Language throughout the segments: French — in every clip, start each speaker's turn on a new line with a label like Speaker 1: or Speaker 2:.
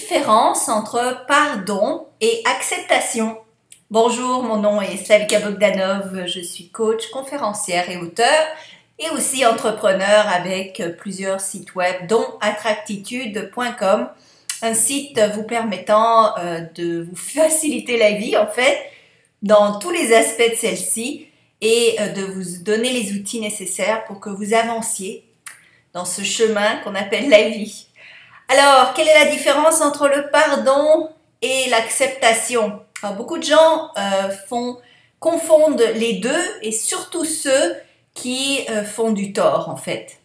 Speaker 1: différence entre pardon et acceptation? Bonjour, mon nom est Slavika Bogdanov, je suis coach, conférencière et auteure et aussi entrepreneur avec plusieurs sites web dont attractitude.com, un site vous permettant de vous faciliter la vie en fait dans tous les aspects de celle-ci et de vous donner les outils nécessaires pour que vous avanciez dans ce chemin qu'on appelle la vie. Alors, quelle est la différence entre le pardon et l'acceptation? Alors, beaucoup de gens confondent les deux et surtout ceux qui font du tort en fait.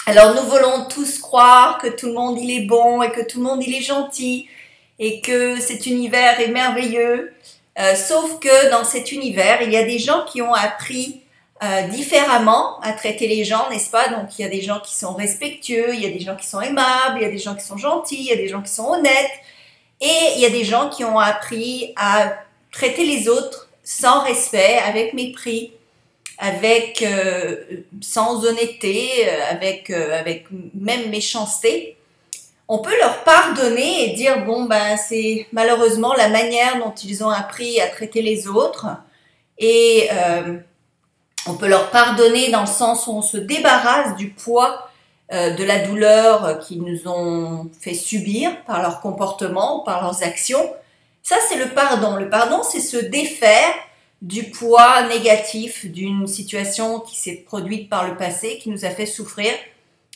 Speaker 1: Alors, nous voulons tous croire que tout le monde il est bon et que tout le monde il est gentil et que cet univers est merveilleux. Sauf que dans cet univers, il y a des gens qui ont appris différemment à traiter les gens, n'est-ce pas? Donc, il y a des gens qui sont respectueux, il y a des gens qui sont aimables, il y a des gens qui sont gentils, il y a des gens qui sont honnêtes. Et il y a des gens qui ont appris à traiter les autres sans respect, avec mépris, avec sans honnêteté, avec même méchanceté. On peut leur pardonner et dire bon ben c'est malheureusement la manière dont ils ont appris à traiter les autres et on peut leur pardonner dans le sens où on se débarrasse du poids de la douleur qu'ils nous ont fait subir par leur comportement, par leurs actions. Ça, c'est le pardon. Le pardon, c'est se défaire du poids négatif d'une situation qui s'est produite par le passé, qui nous a fait souffrir,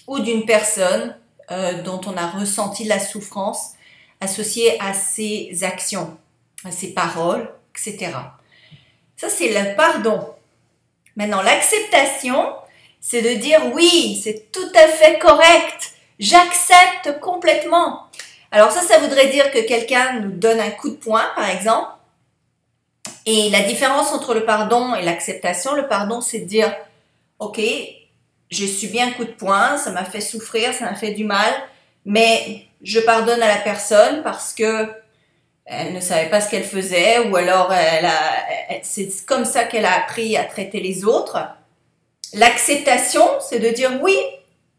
Speaker 1: ou d'une personne dont on a ressenti la souffrance associée à ses actions, à ses paroles, etc. Ça, c'est le pardon. Maintenant, l'acceptation, c'est de dire oui, c'est tout à fait correct, j'accepte complètement. Alors ça voudrait dire que quelqu'un nous donne un coup de poing, par exemple. Et la différence entre le pardon et l'acceptation, le pardon, c'est de dire ok, j'ai subi un coup de poing, ça m'a fait souffrir, ça m'a fait du mal, mais je pardonne à la personne parce que elle ne savait pas ce qu'elle faisait ou alors c'est comme ça qu'elle a appris à traiter les autres. L'acceptation, c'est de dire oui,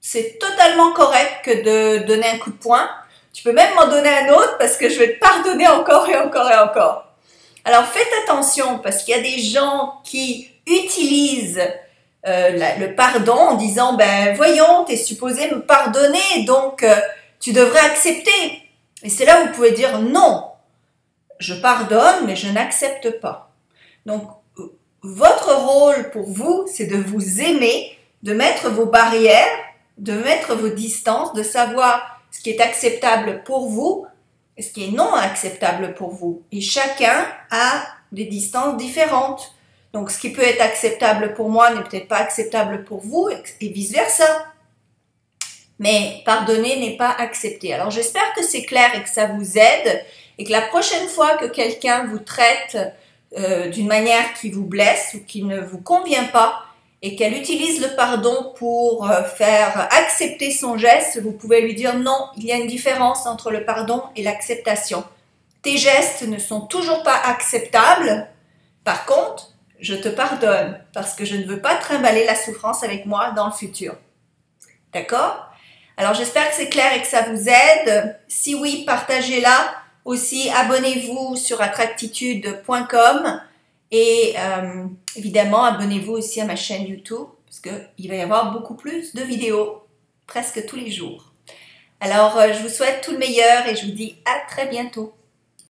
Speaker 1: c'est totalement correct que de donner un coup de poing. Tu peux même m'en donner un autre parce que je vais te pardonner encore et encore et encore. Alors faites attention parce qu'il y a des gens qui utilisent le pardon en disant ben voyons, tu es supposé me pardonner donc tu devrais accepter. Et c'est là où vous pouvez dire non. Je pardonne, mais je n'accepte pas. Donc, votre rôle pour vous, c'est de vous aimer, de mettre vos barrières, de mettre vos distances, de savoir ce qui est acceptable pour vous et ce qui est non acceptable pour vous. Et chacun a des distances différentes. Donc, ce qui peut être acceptable pour moi n'est peut-être pas acceptable pour vous et vice-versa. Mais pardonner n'est pas accepter. Alors, j'espère que c'est clair et que ça vous aide et que la prochaine fois que quelqu'un vous traite d'une manière qui vous blesse ou qui ne vous convient pas et qu'elle utilise le pardon pour faire accepter son geste, vous pouvez lui dire non, il y a une différence entre le pardon et l'acceptation. Tes gestes ne sont toujours pas acceptables. Par contre, je te pardonne parce que je ne veux pas trimballer la souffrance avec moi dans le futur. D'accord? Alors, j'espère que c'est clair et que ça vous aide. Si oui, partagez-la. Aussi, abonnez-vous sur attractitude.com et évidemment, abonnez-vous aussi à ma chaîne YouTube parce qu'il va y avoir beaucoup plus de vidéos presque tous les jours. Alors, je vous souhaite tout le meilleur et je vous dis à très bientôt.